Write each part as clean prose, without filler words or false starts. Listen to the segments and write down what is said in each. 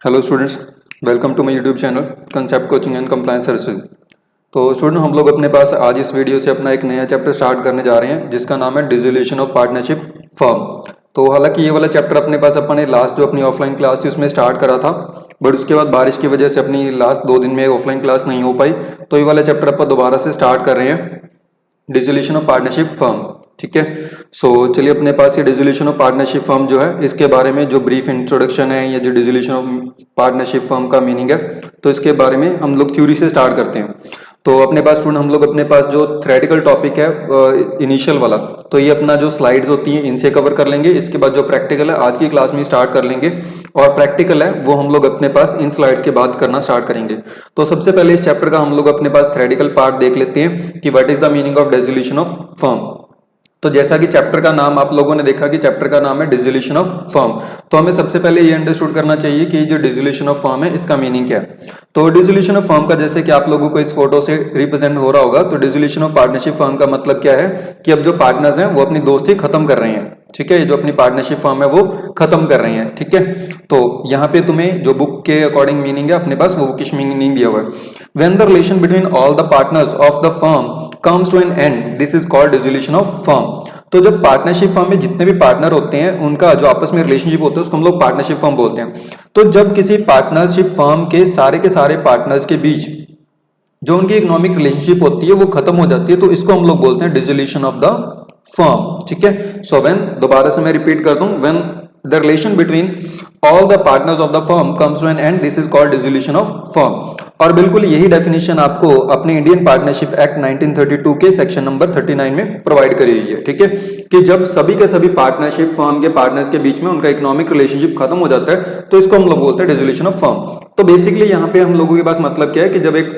Hello students, welcome to my YouTube channel concept coaching and compliance services. तो student, हम लोग अपने पास आज इस वीडियो से अपना एक नया चैप्टर स्टार्ट करने जा रहे हैं जिसका नाम है डिसोल्यूशन ऑफ पार्टनरशिप फर्म। तो हालांकि ये वाला चैप्टर अपने पास अपने लास्ट जो अपनी ऑफलाइन क्लास थी उसमें स्टार्ट करा था, बट उसके बाद बारिश की वजह से अपनी लास्ट 2 दिन में ऑफलाइन क्लास नहीं हो पाई। तो ये वाला चैप्टर अपन दोबारा से स्टार्ट कर रहे हैं, डिसोल्यूशन ऑफ पार्टनरशिप फर्म। ठीक है, सो चलिए अपने पास ये डिसोल्यूशन ऑफ पार्टनरशिप फर्म जो है इसके बारे में जो ब्रीफ इंट्रोडक्शन है या जो डिसोल्यूशन ऑफ पार्टनरशिप फर्म का मीनिंग है तो इसके बारे में हम लोग थ्योरी से स्टार्ट करते हैं। तो अपने पास स्टूडेंट हम लोग अपने पास जो थ्योरेटिकल टॉपिक है इनिशियल वाला, तो ये अपना जो स्लाइड्स होती हैं इनसे कवर कर लेंगे। इसके बाद जो प्रैक्टिकल है आज की क्लास में स्टार्ट कर लेंगे, और प्रैक्टिकल है वो हम लोग अपने पास इन स्लाइड्स के बाद करना स्टार्ट करेंगे। तो सबसे पहले इस चैप्टर का हम लोग अपने पास थ्योरेटिकल पार्ट देख लेते हैं कि what is the meaning of dissolution of firm. तो जैसा कि चैप्टर का नाम आप लोगों ने देखा कि चैप्टर का नाम है डिसोल्यूशन ऑफ फर्म, तो हमें सबसे पहले ये अंडरस्टूड करना चाहिए कि जो डिसोल्यूशन ऑफ फर्म है इसका मीनिंग क्या है। तो डिसोल्यूशन ऑफ फर्म का जैसे कि आप लोगों को इस फोटो से रिप्रेजेंट हो रहा होगा, तो डिसोल्यूशन ऑफ पार्टनरशिप फर्म का मतलब क्या है कि अब जो पार्टनर्स हैं वो अपनी दोस्ती खत्म कर रहे हैं। ठीक है, ये जो अपनी पार्टनरशिप फर्म है वो खत्म कर रही है। ठीक है, तो यहाँ पे तुम्हें जो बुक के अकॉर्डिंग मीनिंग है अपने पास वो बुकिश मीनिंग दिया हुआ है। When the relation between all the partners of the firm comes to an end, this is called dissolution of firm. तो जब पार्टनरशिप फर्म में जितने भी पार्टनर होते हैं उनका जो आपस में रिलेशनशिप होता है उसको हम लोग पार्टनरशिप फर्म बोलते हैं। तो जब किसी पार्टनरशिप फर्म के सारे पार्टनर्स के बीच जो उनकी इकोनॉमिक रिलेशनशिप होती है वो खत्म हो जाती है, तो इसको हम लोग बोलते हैं डिसोल्यूशन ऑफ द फर्म। ठीक है, सो व्हेन, दोबारा से मैं रिपीट कर दूं, when the relation between all the partners of the firm comes to an end, this is called dissolution of firm. और बिल्कुल यही डेफिनेशन आपको अपने इंडियन पार्टनरशिप एक्ट 1932 के सेक्शन नंबर 39 में प्रोवाइड करी हुई है। ठीक है, कि जब सभी के सभी पार्टनरशिप फर्म के पार्टनर्स के बीच में उनका इकोनॉमिक रिलेशनशिप खत्म हो जाता है तो इसको हम लोग बोलते हैं डिसोल्यूशन ऑफ फर्म। तो बेसिकली यहाँ पे हम लोगों के पास मतलब क्या है कि जब एक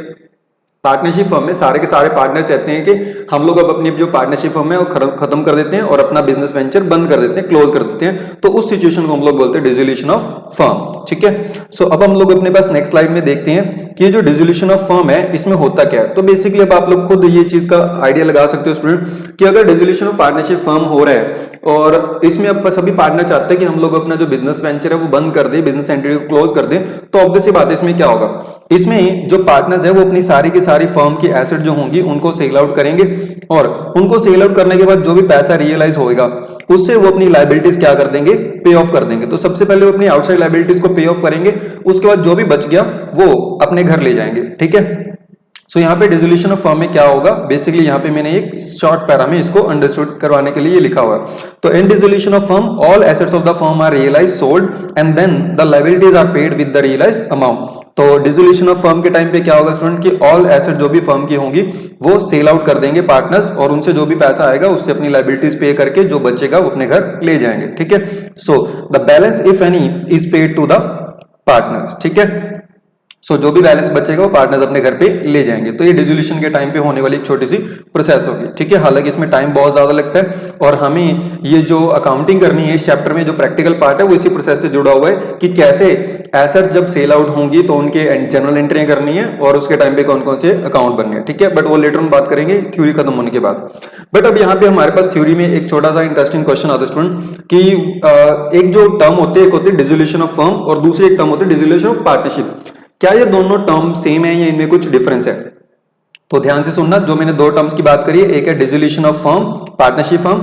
पार्टनरशिप फर्म में सारे के सारे पार्टनर चाहते हैं कि हम लोग अब अपनी जो पार्टनरशिप फर्म है वो खत्म कर देते हैं और अपना बिजनेस वेंचर बंद कर देते हैं, क्लोज कर देते हैं, तो उस सिचुएशन को हम लोग बोलते हैं डिसोल्यूशन ऑफ फर्म। ठीक है, सो अब हम लोग अपने पास नेक्स्ट स्लाइड में देखते हैं कि जो डिसोल्यूशन ऑफ फर्म है इसमें होता क्या है। तो बेसिकली अब आप लोग खुद ये चीज का आइडिया लगा सकते हो स्टूडेंट कि अगर डिसोल्यूशन ऑफ पार्टनरशिप फर्म हो रहा है और इसमें अब सभी पार्टनर चाहते हैं कि हम लोग अपना जो बिजनेस वेंचर है वो बंद कर दे, बिजनेस एंटिटी को क्लोज कर दे, तो ऑब्वियस सी बात है इसमें क्या होगा, इसमें जो पार्टनर्स है वो अपनी सारी की सारी फर्म की एसेट जो होंगी उनको सेल आउट करेंगे, और उनको सेल आउट करने के बाद जो भी पैसा रियलाइज होएगा उससे वो अपनी लायबिलिटीज क्या कर देंगे, पे ऑफ कर देंगे। तो सबसे पहले वो अपनी आउटसाइड लायबिलिटीज को पे ऑफ करेंगे, उसके बाद जो भी बच गया वो अपने घर ले जाएंगे। ठीक है, सो यहाँ पे डिसोल्यूशन ऑफ फर्म में क्या होगा, बेसिकली यहाँ पे मैंने एक शॉर्ट पैरा में इसको अंडरस्टूड करवाने के लिए ये लिखा हुआ है। तो in dissolution of firm all assets of the firm are realised, sold and then the liabilities are paid with the realised amount. तो डिसोल्यूशन ऑफ फर्म के टाइम पे क्या होगा स्टूडेंट कि ऑल एसेट जो भी फर्म की होंगी वो सेल आउट कर देंगे पार्टनर्स, और उनसे जो भी पैसा आएगा उससे अपनी लायबिलिटीज पे करके जो बचेगा वो अपने घर ले जाएंगे। ठीक है, so the balance if any is paid to the partners. ठीक है, सो जो भी बैलेंस बचेगा वो पार्टनर्स अपने घर पे ले जाएंगे। तो ये डिसोल्यूशन के टाइम पे होने वाली एक छोटी सी प्रोसेस होगी। ठीक है, हालांकि इसमें टाइम बहुत ज्यादा लगता है और हमें ये जो अकाउंटिंग करनी है इस चैप्टर में जो प्रैक्टिकल पार्ट है वो इसी प्रोसेस से जुड़ा हुआ है कि कैसे एसेट्स जब सेल आउट होंगी तो उनके जनरल एंट्रियां करनी है और उसके टाइम पे कौन कौन से अकाउंट बनने हैं। ठीक है, बट वो लेटर में बात करेंगे थ्योरी खत्म होने के बाद। बट अब यहाँ पे हमारे पास थ्योरी में एक छोटा सा इंटरेस्टिंग क्वेश्चन आता है स्टूडेंट कि एक जो टर्म होती है, एक होती है डिसोल्यूशन ऑफ फर्म और दूसरी एक टर्म होती है डिसोल्यूशन ऑफ पार्टनरशिप। क्या ये दोनों टर्म सेम है या इनमें कुछ डिफरेंस है? तो ध्यान से सुनना, जो मैंने 2 टर्म्स की बात करी है, एक है dissolution of firm, partnership firm,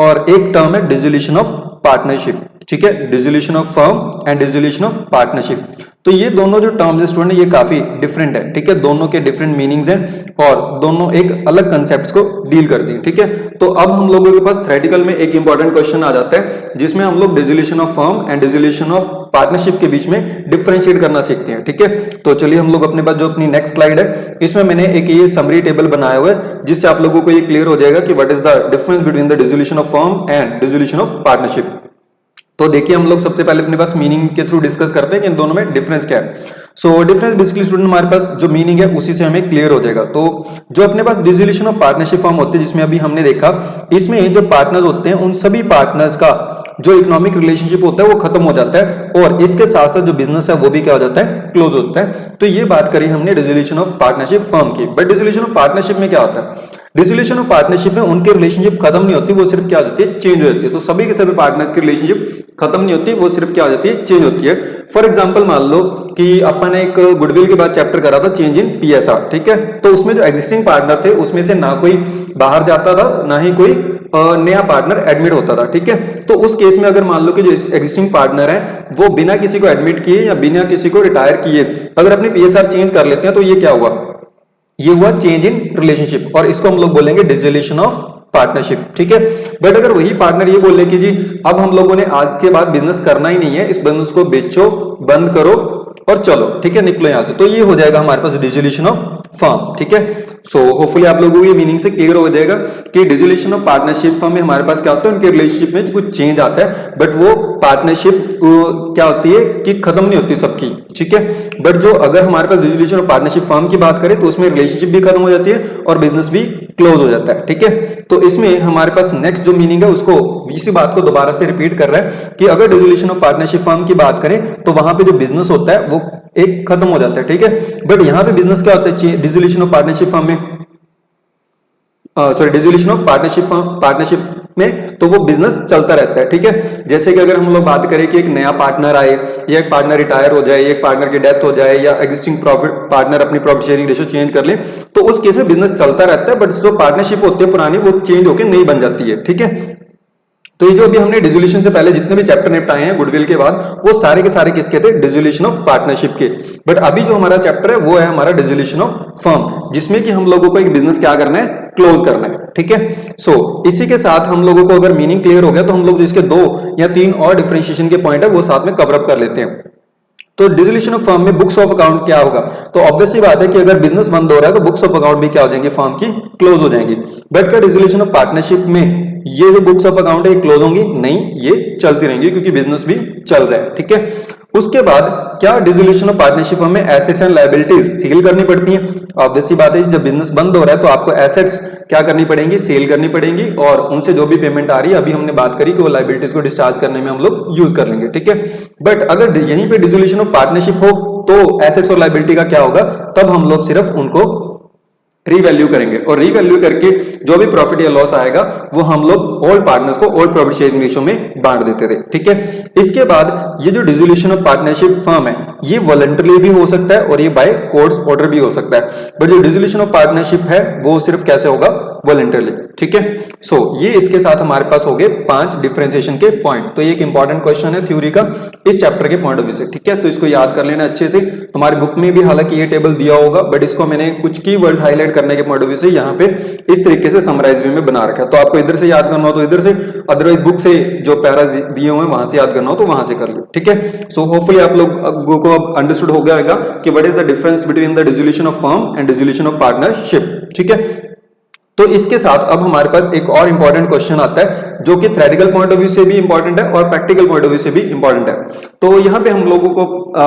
और एक टर्म है डिसोल्यूशन ऑफ पार्टनरशिप। ठीक है, dissolution of firm and dissolution of partnership. तो ये दोनों जो टर्म्स है स्टूडेंट ये काफी डिफरेंट है। ठीक है, दोनों के डिफरेंट मीनिंग्स हैं और दोनों एक अलग कंसेप्ट्स को डील करती हैं। ठीक है, तो अब हम लोगों के पास थ्योरेटिकल में एक इंपॉर्टेंट क्वेश्चन आ जाता है जिसमें हम लोग dissolution of firm and dissolution of partnership के बीच में डिफरेंशिएट करना सीखते हैं। ठीक है, तो चलिए हम लोग अपने पास जो अपनी नेक्स्ट स्लाइड है इसमें मैंने एक ये समरी टेबल बनाया हुआ है जिससे आप लोगों को ये क्लियर हो जाएगा कि what is the difference between the dissolution of firm and dissolution of partnership. तो देखिए हम लोग सबसे पहले अपने पास मीनिंग के थ्रू डिस्कस करते हैं कि इन दोनों में डिफरेंस क्या है। सो डिफरेंस बेसिकली स्टूडेंट हमारे पास जो मीनिंग है उसी से हमें क्लियर हो जाएगा। तो जो अपने पास डिसोल्यूशन ऑफ पार्टनरशिप फर्म होती है जिसमें अभी हमने देखा, इसमें जो पार्टनर्स होते हैं उन सभी पार्टनर्स का जो इकोनॉमिक रिलेशनशिप होता है वो खत्म हो जाता है और इसके साथ साथ जो बिजनेस है वो भी क्या हो जाता है, क्लोज होता है। तो ये बात करी हमने डिसोल्यूशन ऑफ पार्टनरशिप फर्म की। बट डिसोल्यूशन ऑफ पार्टनरशिप में क्या होता है, डिसोल्यूशन ऑफ पार्टनरशिप में उनके रिलेशनशिप खत्म नहीं होती, वो सिर्फ क्या हो जाती है, चेंज हो जाती है। तो सभी के सभी पार्टनर्स की रिलेशनशिप खत्म नहीं होती, वो सिर्फ क्या हो जाती है, चेंज होती है। फॉर एग्जांपल मान लो कि अपन ने एक गुडविल के बाद चैप्टर करा था चेंज इन पीएसआर, ठीक है। तो उसमें जो एग्जिस्टिंग पार्टनर थे उसमें से ना कोई बाहर जाता था ना ही कोई नया पार्टनर एडमिट होता था, ठीक है। तो उस केस में अगर मान लो कि जो एग्जिस्टिंग पार्टनर है वो बिना किसी को एडमिट किए या बिना किसी को रिटायर किए अगर अपनी पीएसआर चेंज कर लेते हैं तो ये क्या हुआ, ये हुआ चेंज इन रिलेशनशिप, और इसको हम लोग बोलेंगे डिसोल्यूशन ऑफ पार्टनरशिप, ठीक है। बट अगर वही पार्टनर ये बोले कि जी अब हम लोगों ने आज के बाद बिजनेस करना ही नहीं है, इस बिजनेस को बेचो, बंद करो और चलो, ठीक है, निकलो यहां से, तो ये हो जाएगा हमारे पास डिसोल्यूशन ऑफ फर्म, ठीक है। सो होपफुली आप लोगों को ये मीनिंग से क्लियर हो जाएगा कि डिसोल्यूशन ऑफ पार्टनरशिप फर्म में हमारे पास क्या होता है, उनके रिलेशनशिप में कुछ चेंज आता है, बट वो पार्टनरशिप क्या होती है कि खत्म नहीं होती सबकी, ठीक है। बट जो अगर हमारे पास डिसोल्यूशन ऑफ पार्टनरशिप फर्म की बात करें तो उसमें रिलेशनशिप भी खत्म हो जाती है और बिजनेस भी क्लोज हो जाता है, ठीक है। तो इसमें हमारे पास नेक्स्ट जो मीनिंग है उसको इसी बात को दोबारा से रिपीट कर रहा है कि अगर डिसोल्यूशन ऑफ पार्टनरशिप फर्म की बात करें तो वहां पे जो बिजनेस होता है वो एक खत्म हो जाता है, ठीक है। बट यहां पे बिजनेस क्या होता है डिसोल्यूशन ऑफ पार्टनरशिप फर्म में, डिसोल्यूशन ऑफ पार्टनरशिप में, तो वो बिजनेस चलता रहता है, ठीक है। जैसे कि अगर हम लोग बात करें कि एक नया पार्टनर आए या एक पार्टनर रिटायर हो जाए, एक पार्टनर की डेथ हो जाए या एग्जिस्टिंग पार्टनर अपनी प्रॉफिट शेयरिंग रेशियो चेंज कर ले, तो उस केस में बिजनेस चलता रहता है, बट जो पार्टनरशिप होती है पुरानी वो चेंज होकर नई बन जाती है, ठीक है। तो ये जो अभी हमने डिसोल्यूशन से पहले जितने भी चैप्टर निपटाए हैं गुडविल के बाद वो सारे के सारे किसके थे, डिसोल्यूशन ऑफ पार्टनरशिप के। बट अभी जो हमारा चैप्टर है वो है हमारा डिसोल्यूशन ऑफ फर्म, जिसमें कि हम लोगों को एक बिजनेस क्या करना है, क्लोज करना है, ठीक है। सो इसी के साथ हम लोगों को अगर मीनिंग क्लियर हो गया तो हम लोग जिसके 2 या 3 और डिफरेंशिएशन के पॉइंट है वो साथ में कवर अप कर लेते हैं। तो डिसोल्यूशन ऑफ फर्म में बुक्स ऑफ अकाउंट क्या होगा, तो ऑब्वियसली बात है कि अगर बिजनेस बंद हो रहा है तो बुक्स ऑफ अकाउंट भी क्या हो जाएंगे, फर्म की क्लोज हो जाएंगी। बट क्या डिसोल्यूशन ऑफ पार्टनरशिप में ये जो बुक्स ऑफ अकाउंट है क्लोज होंगी, नहीं, ये चलती रहेंगी क्योंकि बिजनेस भी चल रहा है, ठीक है। उसके बाद क्या डिसोल्यूशन ऑफ पार्टनरशिप में एसेट्स एंड लायबिलिटीज सेल करनी पड़ती हैं, ऑब्वियसली बात है जब बिजनेस बंद हो रहा है तो आपको एसेट्स क्या करनी पड़ेंगी, सेल करनी पड़ेंगी, और उनसे जो भी पेमेंट आ रही है अभी हमने बात करी कि वो लायबिलिटीज को डिस्चार्ज करने में हम लोग यूज कर लेंगे, ठीक है। बट अगर यहीं पे डिसोल्यूशन ऑफ पार्टनरशिप हो तो एसेट्स और लायबिलिटी का क्या होगा, तब हम लोग सिर्फ उनको रीवैल्यू करेंगे, और रीवैल्यू करके जो भी प्रॉफिट या लॉस आएगा वो हम लोग ऑल पार्टनर्स को ऑल प्रॉफिट शेयरिंग रेशियो में बांट देते थे, ठीक है। इसके बाद ये जो डिसोल्यूशन ऑफ पार्टनरशिप फर्म है ये वॉलंटरी भी हो सकता है और ये बाय कोर्ट्स ऑर्डर भी हो सकता है, बट जो डिसोल्यूशन ऑफ पार्टनरशिप है वो सिर्फ कैसे होगा, वॉलंटरली, ठीक है। सो ये इसके साथ हमारे पास हो गए 5 डिफरेंशिएशन के पॉइंट। तो ये एक इंपॉर्टेंट क्वेश्चन है थ्योरी का इस चैप्टर के पॉइंट ऑफ व्यू से, ठीक है। तो इसको याद कर लेना अच्छे से, हमारी बुक में भी हालांकि ये टेबल दिया होगा बट इसको मैंने कुछ कीवर्ड्स हाईलाइट करने के पॉइंट ऑफ व्यू से यहाँ पे इस तरीके से समराइज वे में बना रखा है। तो आपको इधर से याद करना हो तो इधर से, अदरवाइज बुक से जो पैरा दिए हुए हैं वहां से याद करना हो तो वहां से कर लो, ठीक है। सो होपफुली आप लोगों को अब अंडरस्टूड हो गया होगा कि what is the difference between the dissolution of firm and dissolution of partnership, ठीक है। तो इसके साथ अब हमारे पास एक और इंपॉर्टेंट क्वेश्चन आता है जो कि थ्योरेटिकल पॉइंट ऑफ व्यू से भी इंपॉर्टेंट है और प्रैक्टिकल पॉइंट ऑफ व्यू से भी इंपॉर्टेंट है। तो यहां पे हम लोगों को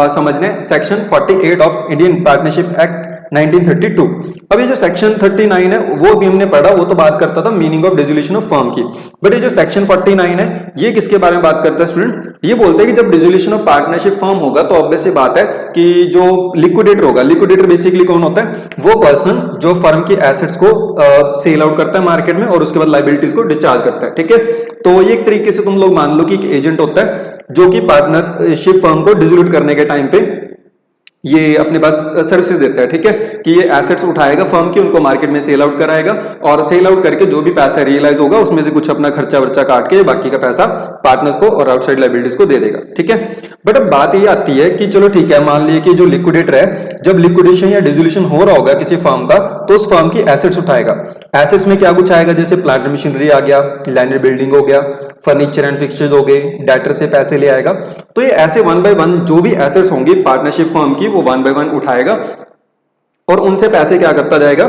समझना है section 48 of Indian partnership act 1932। अब ये जो सेक्शन 39 है वो भी हमने पढ़ा, वो तो बात करता था meaning of dissolution of firm की, बट ये जो सेक्शन 49 है ये किसके बारे में बात करता है स्टूडेंट, ये बोलते हैं कि जब डिसोल्यूशन ऑफ पार्टनरशिप फर्म होगा तो ऑब्वियस बात है कि जो लिक्विडेटर होगा, लिक्विडेटर बेसिकली कौन होता है, वो पर्सन जो फर्म की एसेट्स को सेल आउट करता है मार्केट में और उसके बाद लायबिलिटीज को डिस्चार्ज करता है, ठीक है। तो ये एक तरीके से तुम लोग मान लो कि एक एजेंट होता है जो कि पार्टनरशिप फर्म को डिसोल्यूट करने के टाइम पे ये अपने पास सर्विसेज देता है, ठीक है, कि ये एसेट्स उठाएगा फर्म की, उनको मार्केट में सेल आउट कराएगा और सेल आउट करके जो भी पैसा रियलाइज होगा उसमें से कुछ अपना खर्चा वर्चा काट के बाकी का पैसा पार्टनर्स को और आउटसाइड लायबिलिटीज को दे देगा, ठीक है। बट अब बात ये आती है कि चलो ठीक है, मान लीजिए कि जो लिक्विडेटर है जब लिक्विडेशन या डिसोल्यूशन हो रहा होगा किसी फर्म का तो उस फर्म की एसेट्स उठाएगा। एसेट्स में क्या कुछ आएगा, जैसे प्लांट मशीनरी आ गया, लैंड बिल्डिंग हो गया, फर्नीचर एंड फिक्सचर्स हो गए, डेटर से पैसे ले आएगा। तो ये ऐसे 1 by 1 जो भी एसेट्स होंगी पार्टनरशिप फर्म की वो 1 by 1 उठाएगा और उनसे पैसे क्या करता जाएगा,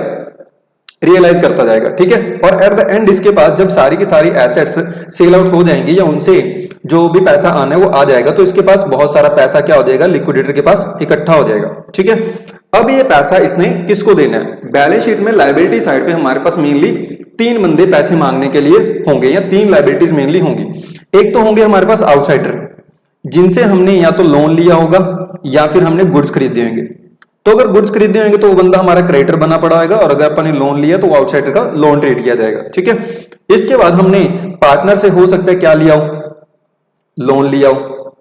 रियलाइज करता जाएगा, ठीक है। और एट द एंड इसके पास जब सारी की सारी एसेट्स सेल आउट हो जाएंगी या उनसे जो भी पैसा आना है वो आ जाएगा तो इसके पास बहुत सारा पैसा क्या हो जाएगा, लिक्विडेटर के पास इकट्ठा हो जाएगा, ठीक है। अब ये पैसा इसने किसको देना है, बैलेंस शीट में लायबिलिटी साइड पे हमारे पास मेनली 3 बंदे पैसे मांगने के लिए होंगे या 3 लायबिलिटीज मेनली होंगी। एक तो होंगे हमारे पास आउटसाइडर जिनसे हमने या तो लोन लिया होगा या फिर हमने गुड्स खरीदे होंगे। तो अगर गुड्स खरीदे होंगे तो वो बंदा हमारा क्रेडिटर बना पड़ा होगा और अगर अपन ने लोन लिया तो वो आउटसाइडर का लोन ट्रीट किया जाएगा, ठीक है। इसके बाद हमने पार्टनर से हो सकता है क्या लिया हो, लोन लिया हो,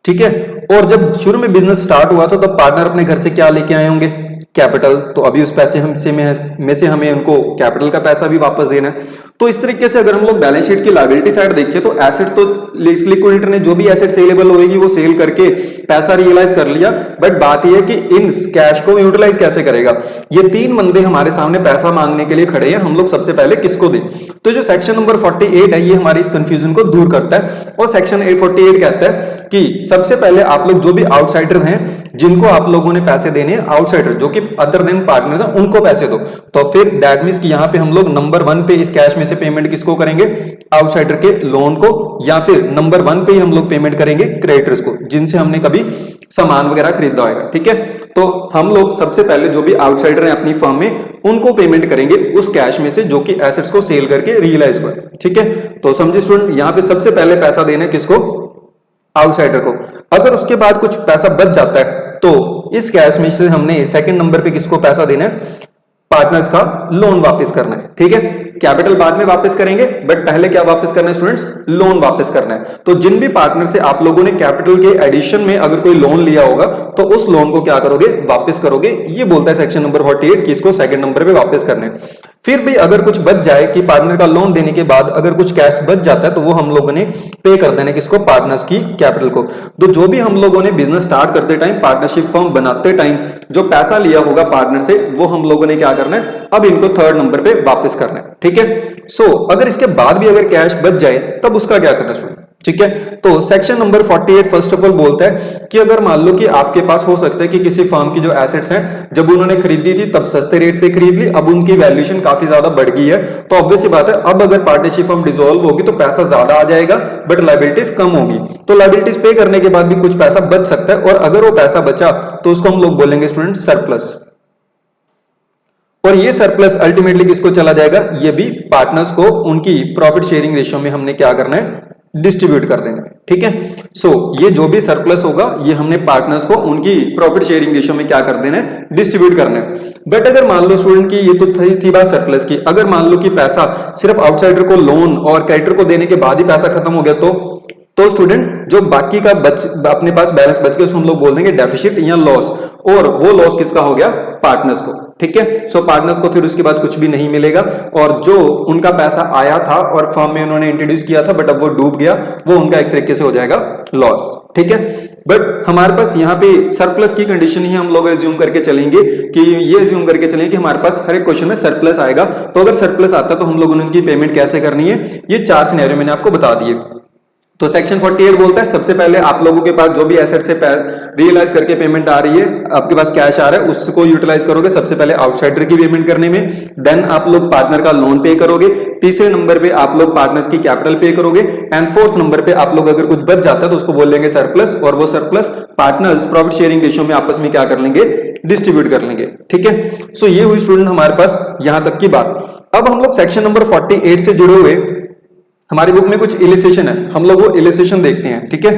ठीक है। और जब शुरू में बिजनेस स्टार्ट हुआ था तो पार्टनर अपने घर से क्या लेके आए होंगे, कैपिटल। तो अभी उस पैसे में से हमें उनको कैपिटल का पैसा भी वापस देना है। तो इस तरीके से अगर हम लोग बैलेंस शीट की लायबिलिटी साइड देखें तो एसेट तो लिक्विडिटर ने जो भी एसेट सेलेबल होगी वो सेल करके पैसा रियलाइज कर लिया, बट बात यह है कि इन कैश को यूटिलाइज कैसे करेगा। ये तीन बंदे हमारे सामने पैसा मांगने के लिए खड़े हैं, हम लोग सबसे पहले किसको दें। तो जो सेक्शन नंबर 48 है ये हमारी इस कंफ्यूजन को दूर करता है, और सेक्शन 48 कहता है कि सबसे पहले आप लोग जो भी आउटसाइडर्स हैं जिनको आप लोगों ने पैसे देने हैं, आउटसाइडर जो कि अदर देन पार्टनर्स हैं, उनको पैसे दो। तो फिर दैट मींस कि यहां पे हम लोग नंबर 1 पे इस कैश में से पेमेंट किसको करेंगे, आउटसाइडर के लोन को, या फिर नंबर 1 पे ही हम लोग पेमेंट करेंगे क्रेडिटर्स को जिनसे हमने कभी सामान वगैरह खरीदा होगा, ठीक है। तो हम लोग सबसे पहले जो भी आउटसाइडर हैं अपनी फर्म में उनको पेमेंट करेंगे उस कैश में से जो कि एसेट्स को सेल करके रियलाइज हुआ, ठीक है। तो समझिए स्टूडेंट, यहां पे सबसे पहले पैसा देना है किसको, आउटसाइडर को। अगर उसके बाद कुछ पैसा बच जाता है तो इस कैश में से हमने सेकंड नंबर पे किसको पैसा देना है, पार्टनर्स का लोन वापस करना है, ठीक है। कैपिटल बाद में वापस करेंगे, बट पहले क्या वापस करना है स्टूडेंट्स, लोन वापस करना है। तो जिन भी पार्टनर से आप लोगों ने कैपिटल के एडिशन में अगर कोई लोन लिया होगा तो उस लोन को क्या करोगे, वापस करोगे। ये बोलता है सेक्शन नंबर 48 कि इसको सेकंड नंबर पे वापस करना है। फिर भी अगर कुछ बच जाए कि पार्टनर का लोन देने के बाद अगर कुछ कैश बच जाता है तो वो हम लोगों ने पे कर देना किसको, पार्टनर्स की कैपिटल को। तो जो भी हम लोगों ने बिजनेस स्टार्ट करते टाइम, पार्टनरशिप फर्म बनाते टाइम जो पैसा लिया होगा पार्टनर से, वो हम लोगों ने क्या करना है, अब इनको थर्ड नंबर पे वापस करना है, ठीक है। सो अगर इसके बाद भी अगर कैश बच जाए तब उसका क्या करना है, ठीक है। तो section number 48 first of all बोलता है कि अगर मान लो कि आपके पास हो सकता है कि किसी फर्म की जो एसेट्स हैं जब उन्होंने खरीदी थी तब सस्ते रेट पे खरीद ली, अब उनकी वैल्यूएशन काफी ज्यादा बढ़ गई है, तो ऑब्वियस सी बात है अब अगर पार्टनरशिप फर्म डिसॉल्व होगी तो पैसा ज्यादा आ जाएगा बट लायबिलिटीज कम होगी। तो लायबिलिटीज पे करने के बाद भी कुछ पैसा बच सकता है, और अगर वो पैसा बचा तो उसको हम लोग बोलेंगे स्टूडेंट सरप्लस। और ये सरप्लस अल्टीमेटली किसको चला जाएगा, ये भी पार्टनर्स को उनकी प्रॉफिट शेयरिंग रेशियो में हमने क्या करना है, डिस्ट्रीब्यूट कर देना, ठीक है। सो ये जो भी सरप्लस होगा ये हमने पार्टनर्स को उनकी प्रॉफिट शेयरिंग रेशियो में क्या कर देना है, डिस्ट्रीब्यूट करना है। बट अगर मान लो स्टूडेंट की ये तो थी बात सरप्लस की, अगर मान लो कि पैसा सिर्फ आउटसाइडर को लोन और क्रेडिटर को देने के बाद ही पैसा खत्म हो गया तो स्टूडेंट जो बाकी का अपने पास बैलेंस बच गया उसको हम लोग बोल देंगे डेफिसिट या लॉस, और वो लॉस किसका हो गया, पार्टनर्स को, ठीक है। सो पार्टनर्स को फिर उसके बाद कुछ भी नहीं मिलेगा, और जो उनका पैसा आया था और फर्म में उन्होंने इंट्रोड्यूस किया था बट अब वो डूब गया, वो उनका एक तरीके से हो जाएगा लॉस, ठीक है। बट हमारे पास यहाँ पे सरप्लस की कंडीशन ही हम लोग एज्यूम करके चलेंगे कि ये एज्यूम करके चलेंगे कि हमारे पास हर एक क्वेश्चन में सरप्लस आएगा। तो अगर सरप्लस आता है तो हम लोगों ने उनकी पेमेंट कैसे करनी है, ये 4 सिनेरियो मैंने आपको बता दिए। तो सेक्शन 48 बोलता है सबसे पहले आप लोगों के पास जो भी एसेट से रियलाइज करके पेमेंट आ रही है, आपके पास कैश आ रहा है, उसको यूटिलाइज करोगे सबसे पहले आउटसाइडर की पेमेंट करने में, देन आप लोग पार्टनर का लोन पे करोगे, तीसरे नंबर पे आप लोग पार्टनर्स की कैपिटल पे करोगे, एंड फोर्थ नंबर पे आप लोग अगर कुछ बच जाता है तो उसको बोल लेंगे सरप्लस, और वो surplus partners profit sharing ratio में आपस में क्या कर लेंगे, डिस्ट्रीब्यूट कर लेंगे, ठीक है। सो ये हुई स्टूडेंट हमारे पास यहां तक की बात। अब हम लोग सेक्शन नंबर 48 से जुड़े हुए हमारी बुक में कुछ इलिस्ट्रेशन है, हम लोग वो इलिस्ट्रेशन देखते हैं, ठीक है।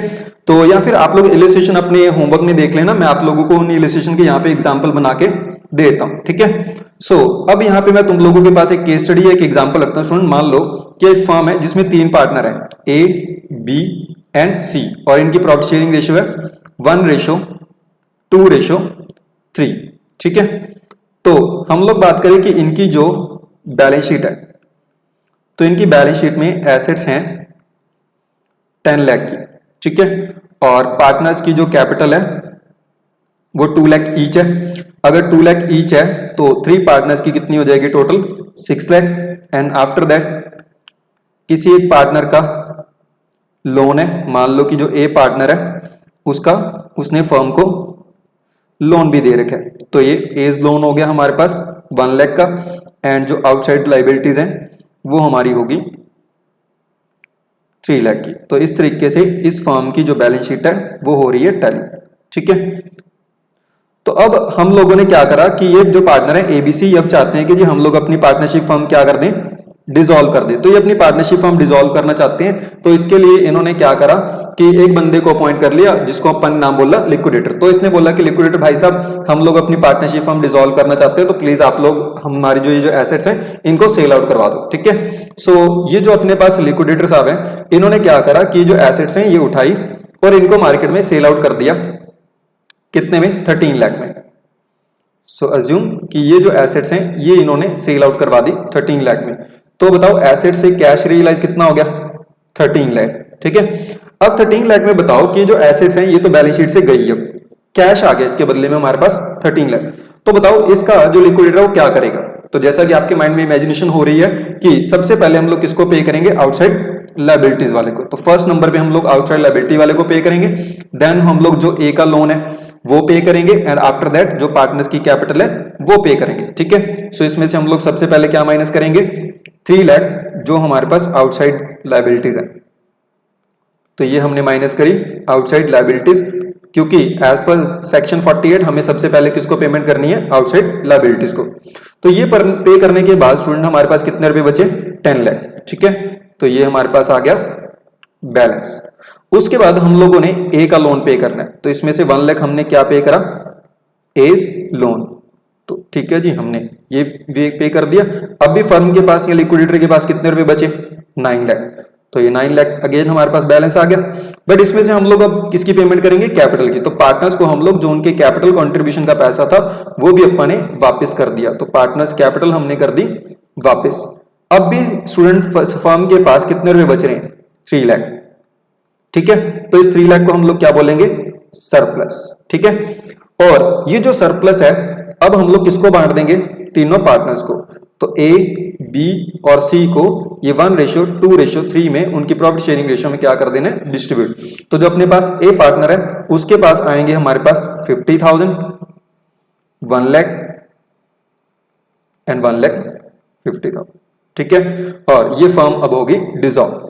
तो या फिर आप लोग इलिस्ट्रेशन अपने होमवर्क में देख लेना, मैं आप लोगों को उन इलिस्ट्रेशन के यहाँ पे एग्जांपल बना के देता हूँ, ठीक है। सो अब यहाँ पे मैं तुम लोगों के पास एक केस स्टडी है, एक एग्जांपल रखता हूँ। स्टूडेंट मान लो कि एक फर्म है जिसमें 3 पार्टनर है ए, बी एंड सी, और इनकी प्रॉफिट शेयरिंग रेशियो है 1:2:3, ठीक है। तो हम लोग बात करें कि इनकी जो बैलेंस शीट है, तो इनकी बैलेंस शीट में एसेट्स हैं 10 लाख की, ठीक है, और पार्टनर्स की जो कैपिटल है वो 2 लाख ईच है। अगर 2 लाख ईच है तो 3 पार्टनर्स की कितनी हो जाएगी total, 6 lakh. And after that किसी एक पार्टनर का लोन है, मान लो कि जो ए पार्टनर है उसने फर्म को लोन भी दे रखा है, तो ये एज लोन हो गया हमारे पास 1 लाख का, एंड जो आउटसाइड लाइबिलिटीज हैं वो हमारी होगी 3 लाख की। तो इस तरीके से इस फर्म की जो बैलेंस शीट है वो हो रही है टैली, ठीक है। तो अब हम लोगों ने क्या करा कि ये जो पार्टनर है एबीसी, अब चाहते हैं कि जी हम लोग अपनी पार्टनरशिप फर्म क्या कर दें, डिसॉल्व कर दे। तो ये अपनी पार्टनरशिप फर्म डिसॉल्व करना चाहते हैं, तो इसके लिए इन्होंने क्या करा कि एक बंदे को अपॉइंट कर लिया जिसको अपन नाम बोला लिक्विडेटर। तो इसने बोला कि लिक्विडेटर भाई साहब हम लोग अपनी पार्टनरशिप फर्म डिसॉल्व करना चाहते हैं, तो प्लीज आप लोग हमारी जो ये जो एसेट्स हैं इनको सेल आउट करवा दो, ठीक है। सो ये जो अपने पास लिक्विडेटर साहब हैं, इन्होंने क्या करा कि जो एसेट्स हैं ये उठाई और इनको मार्केट में सेल आउट कर दिया। कितने में? 13 लाख में। सो अज्यूम कि ये जो एसेट्स हैं ये इन्होंने सेल आउट करवा दी 13 लाख में। तो बताओ एसेट से कैश रियलाइज कितना हो गया? 13 लाख, ठीक है। अब 13 लाख में बताओ कि जो एसेट्स हैं ये तो बैलेंस शीट से गई, अब कैश आ गया इसके बदले में हमारे पास 13 लाख। तो बताओ इसका जो लिक्विडेटर है वो क्या करेगा? तो जैसा कि आपके माइंड में इमेजिनेशन हो रही है कि सबसे पहले हम लोग किसको पे करेंगे? आउटसाइड लायबिलिटीज वाले को। तो फर्स्ट नंबर पे हम लोग आउटसाइड लायबिलिटी वाले को पे करेंगे, देन हम लोग जो ए का लोन है वो पे करेंगे, एंड आफ्टर दैट जो पार्टनर्स की कैपिटल है वो पे करेंगे, ठीक है। सो इसमें से हम लोग सबसे पहले क्या माइनस करेंगे? 3 लाख जो हमारे पास आउटसाइड लायबिलिटीज है, तो ये हमने माइनस करी आउटसाइड लायबिलिटीज, क्योंकि एज पर सेक्शन 48 हमें सबसे पहले किसको पेमेंट करनी है? आउटसाइड लायबिलिटीज को। तो ये पे करने के बाद स्टूडेंट हमारे पास कितने रुपए बचे? 10 लाख, ठीक है। तो ये हमारे पास आ गया बैलेंस। उसके बाद हम लोगों ने ए का लोन पे करना है, तो इसमें से 1 लाख हमने क्या पे करा? As loan. तो ठीक है जी, हमने ये पे कर दिया। अब भी फर्म के पास या लिक्विडेटर के पास कितने रुपए बचे? 9 लाख। तो ये 9 लाख अगेन हमारे पास बैलेंस आ गया। बट इसमें से हम लोग अब किसकी पेमेंट करेंगे? कैपिटल की। तो पार्टनर्स को हम लोग जो उनके कैपिटल कंट्रीब्यूशन का पैसा था वो भी अपन ने वापस कर दिया। तो पार्टनर्स कैपिटल हमने कर दी वापस। अब भी स्टूडेंट फर्म के पास कितने रुपए बच रहे हैं? 3 लाख, ठीक है। तो इस 3 लाख को हम लोग क्या बोलेंगे? सरप्लस, ठीक है। और ये जो सरप्लस है अब हम लोग किसको बांट देंगे? तीनों पार्टनर्स को। तो ए, बी और सी को ये 1:2:3 में उनकी प्रॉफिट शेयरिंग रेशियो में क्या कर देना है? डिस्ट्रीब्यूट। तो जो अपने पास ए पार्टनर है उसके पास आएंगे हमारे पास 50,000, 1 लाख एंड 1,50,000, ठीक है। और ये फर्म अब होगी डिसॉल्व,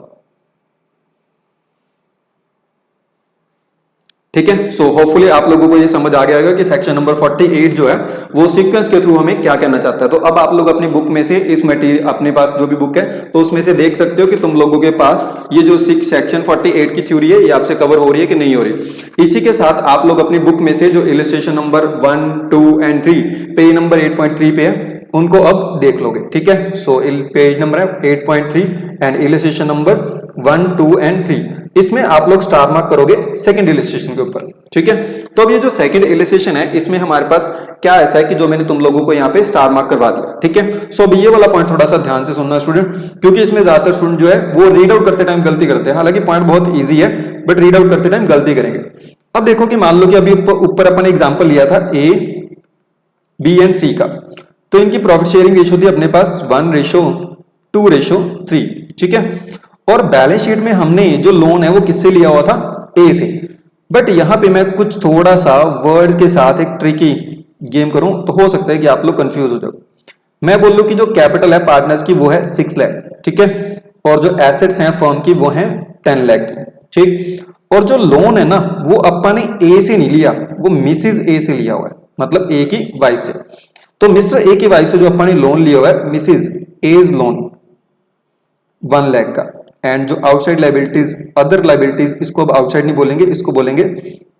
ठीक है। सो होपफुली आप लोगों को ये समझ आ गया होगा कि सेक्शन नंबर 48 जो है वो सीक्वेंस के थ्रू हमें क्या कहना चाहता है। तो अब आप लोग अपनी बुक में से इस मटेरियल, अपने पास जो भी बुक है तो उसमें से देख सकते हो कि तुम लोगों के पास ये जो सेक्शन 48 की थ्योरी है ये आपसे कवर हो रही है कि नहीं हो रही। इसी के साथ आप लोग अपनी बुक में से जो illustration number 1, 2 and 3 page number 8.3 पे है उनको अब देख लोगे, ठीक है। सो पेज नंबर है 8.3 एंड इलस्ट्रेशन नंबर 1, 2 एंड 3, इसमें आप लोग स्टार मार्क करोगे सेकंड इलस्ट्रेशन के ऊपर, ठीक है। तो अब ये जो सेकंड इलस्ट्रेशन है इसमें हमारे पास क्या ऐसा है कि जो मैंने तुम लोगों को यहाँ पे स्टार मार्क करवा दिया, ठीक है। सो अब ये वाला पॉइंट थोड़ा सा ध्यान से सुनना स्टूडेंट, क्योंकि इसमें ज्यादातर स्टूडेंट जो है वो रीड आउट करते टाइम गलती करते हैं। हालांकि पॉइंट बहुत ईजी है बट रीड आउट करते टाइम गलती करेंगे। अब देखो कि मान लो कि अभी ऊपर अपन एग्जाम्पल लिया था ए, बी एंड सी का, तो इनकी प्रॉफिट शेयरिंग रेशियो थी अपने पास 1:2:3, ठीक है। और बैलेंस शीट में हमने जो लोन है वो किससे लिया हुआ था? ए से। बट यहां पे मैं कुछ थोड़ा सा वर्ड्स के साथ एक ट्रिकी गेम करूं तो हो सकता है कि आप लोग कंफ्यूज हो जाओ। मैं बोल लूं कि जो कैपिटल है पार्टनर्स की वो है 6 लाख, ठीक है, और जो एसेट्स हैं फर्म की वो है 10 लाख की, ठीक। और जो लोन है ना वो अपन ने ए से नहीं लिया, वो मिसेज ए से लिया हुआ है, मतलब ए की वाइफ से। तो मिस्टर ए की वाइफ से जो अपन ने लोन लिया हुआ है मिसेज एज लोन 1 लाख का, एंड जो आउटसाइड लायबिलिटीज, अदर लायबिलिटीज, इसको अब आउटसाइड नहीं बोलेंगे, इसको बोलेंगे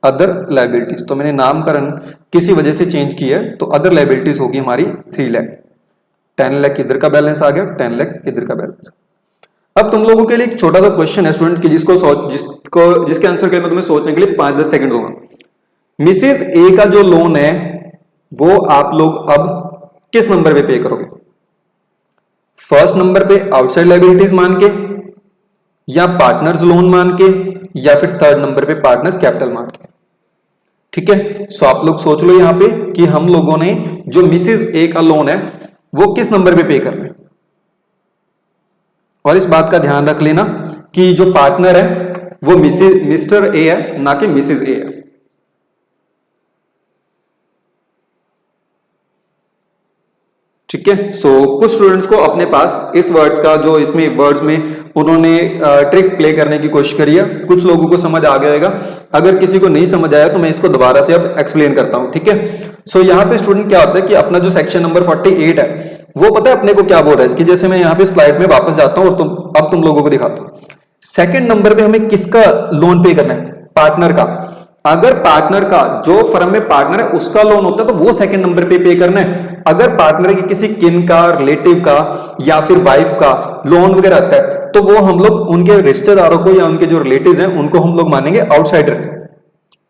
अदर लायबिलिटीज। तो मैंने नामकरण किसी वजह से चेंज किया है, तो अदर लायबिलिटीज होगी हमारी 3 लाख। 10 लाख इधर का बैलेंस आ गया, 10 लाख इधर का बैलेंस। अब तुम लोगों के लिए एक छोटा सा क्वेश्चन है स्टूडेंट की जिसके आंसर के लिए मैं तुम्हें सोचने के लिए 5-10 सेकंड दूंगा। मिसेज ए का जो लोन है वो आप लोग अब किस नंबर पे करोगे? फर्स्ट नंबर पे आउटसाइड लायबिलिटीज मान के, या पार्टनर्स लोन मान के, या फिर थर्ड नंबर पे पार्टनर्स कैपिटल मान के, ठीक है। सो आप लोग सोच लो यहां पे कि हम लोगों ने जो मिसेज ए का लोन है वो किस नंबर पे करना है। और इस बात का ध्यान रख लेना कि जो पार्टनर है वो मिस्टर ए है, ना कि मिसेज ए है। ठीक है। सो कुछ स्टूडेंट्स को अपने पास इस वर्ड्स का जो इसमें वर्ड्स में उन्होंने ट्रिक प्ले करने की कोशिश करी है, कुछ लोगों को समझ आ गया। अगर किसी को नहीं समझ आया तो मैं इसको दोबारा से अब एक्सप्लेन करता हूं, ठीक है। सो यहाँ पे स्टूडेंट क्या होता है कि अपना जो सेक्शन नंबर 48 है वो पता है अपने को क्या बोल रहा है कि जैसे मैं यहाँ पे स्लाइड में वापस जाता हूं और अब तुम लोगों को दिखाता हूं। सेकंड नंबर पे हमें किसका लोन पे करना है? पार्टनर का। अगर पार्टनर का, जो फर्म में पार्टनर है उसका लोन होता है तो वो सेकंड नंबर पे करना है। अगर पार्टनर के किसी किन का, रिलेटिव का या फिर वाइफ का लोन वगैरह आता है तो वो हम लोग उनके रिश्तेदारों को या उनके जो रिलेटिव्स हैं उनको हम लोग मानेंगे आउटसाइडर।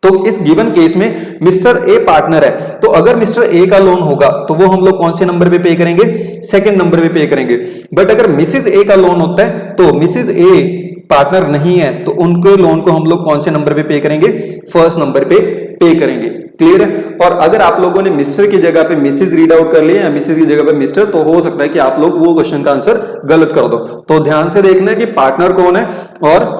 तो इस गिवन केस में मिस्टर ए पार्टनर है, तो अगर मिस्टर ए का लोन होगा तो वो हम लोग कौन से नंबर पे करेंगे? सेकंड नंबर पे पे करेंगे। बट अगर मिसेज ए का लोन होता है तो मिसेज ए पार्टनर नहीं है तो उनके लोन को हम लोग कौन से नंबर पे पे करेंगे? फर्स्ट नंबर पे करेंगे। क्लियर है? और अगर आप लोगों ने मिस्टर की जगह पे मिसेज रीड आउट कर लिया या मिसेज की जगह पे मिस्टर, तो हो सकता है कि आप लोग वो क्वेश्चन का आंसर गलत कर दो। तो ध्यान से देखना है कि पार्टनर कौन है और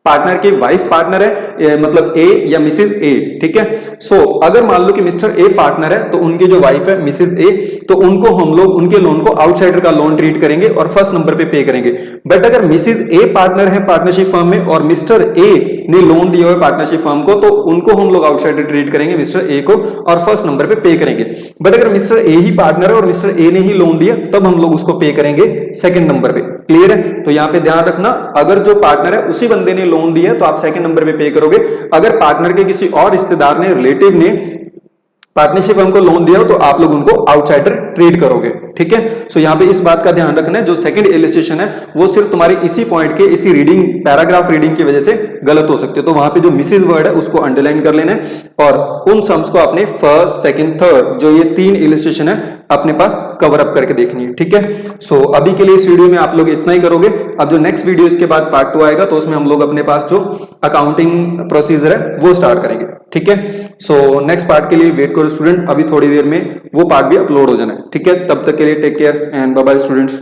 पार्टनर की वाइफ पार्टनर है, मतलब ए या मिसेज ए। ठीक है। सो अगर मान लो कि मिस्टर ए पार्टनर है तो उनकी जो वाइफ है मिसेज ए, तो उनको हम लोग उनके लोन को आउटसाइडर का लोन ट्रीट करेंगे और फर्स्ट नंबर पे करेंगे। बट अगर मिसेज ए पार्टनर है पार्टनरशिप फर्म में और मिस्टर ए ने लोन दिया हुआ पार्टनरशिप फर्म को, तो उनको हम लोग आउटसाइडर ट्रीट करेंगे, मिस्टर ए को, और फर्स्ट नंबर पे करेंगे। बट अगर मिस्टर ए ही पार्टनर है और मिस्टर ए ने ही लोन दिया तब हम लोग उसको पे करेंगे सेकंड नंबर पे। क्लियर है? तो यहां पे ध्यान रखना, अगर जो पार्टनर है उसी बंदे ने लोन दिया तो आप सेकंड नंबर पे करोगे। अगर पार्टनर के किसी और रिश्तेदार ने, रिलेटिव ने पार्टनरशिप फर्म को लोन दिया हो तो आप लोग उनको आउटसाइडर ट्रीट करोगे। ठीक है। सो यहाँ पे इस बात का ध्यान रखना है, जो सेकंड इलस्ट्रेशन है वो सिर्फ तुम्हारी इसी पॉइंट के, इसी रीडिंग, पैराग्राफ रीडिंग की वजह से गलत हो सकती है। तो वहां पे जो मिसेज वर्ड है उसको अंडरलाइन कर लेना है और उन सम्स को अपने फर्स्ट, सेकंड, थर्ड, जो ये 3 इलस्ट्रेशन है अपने पास कवर अप करके देखनी है। ठीक है। सो अभी के लिए इस वीडियो में आप लोग इतना ही करोगे। अब जो नेक्स्ट वीडियो इसके बाद पार्ट 2 आएगा तो उसमें हम लोग अपने पास जो अकाउंटिंग प्रोसीजर है वो स्टार्ट करेंगे। ठीक है। सो नेक्स्ट पार्ट के लिए वेट करो स्टूडेंट, अभी थोड़ी देर में वो पार्ट भी अपलोड हो जाना है। ठीक है। तब तक के लिए take care and bye bye students.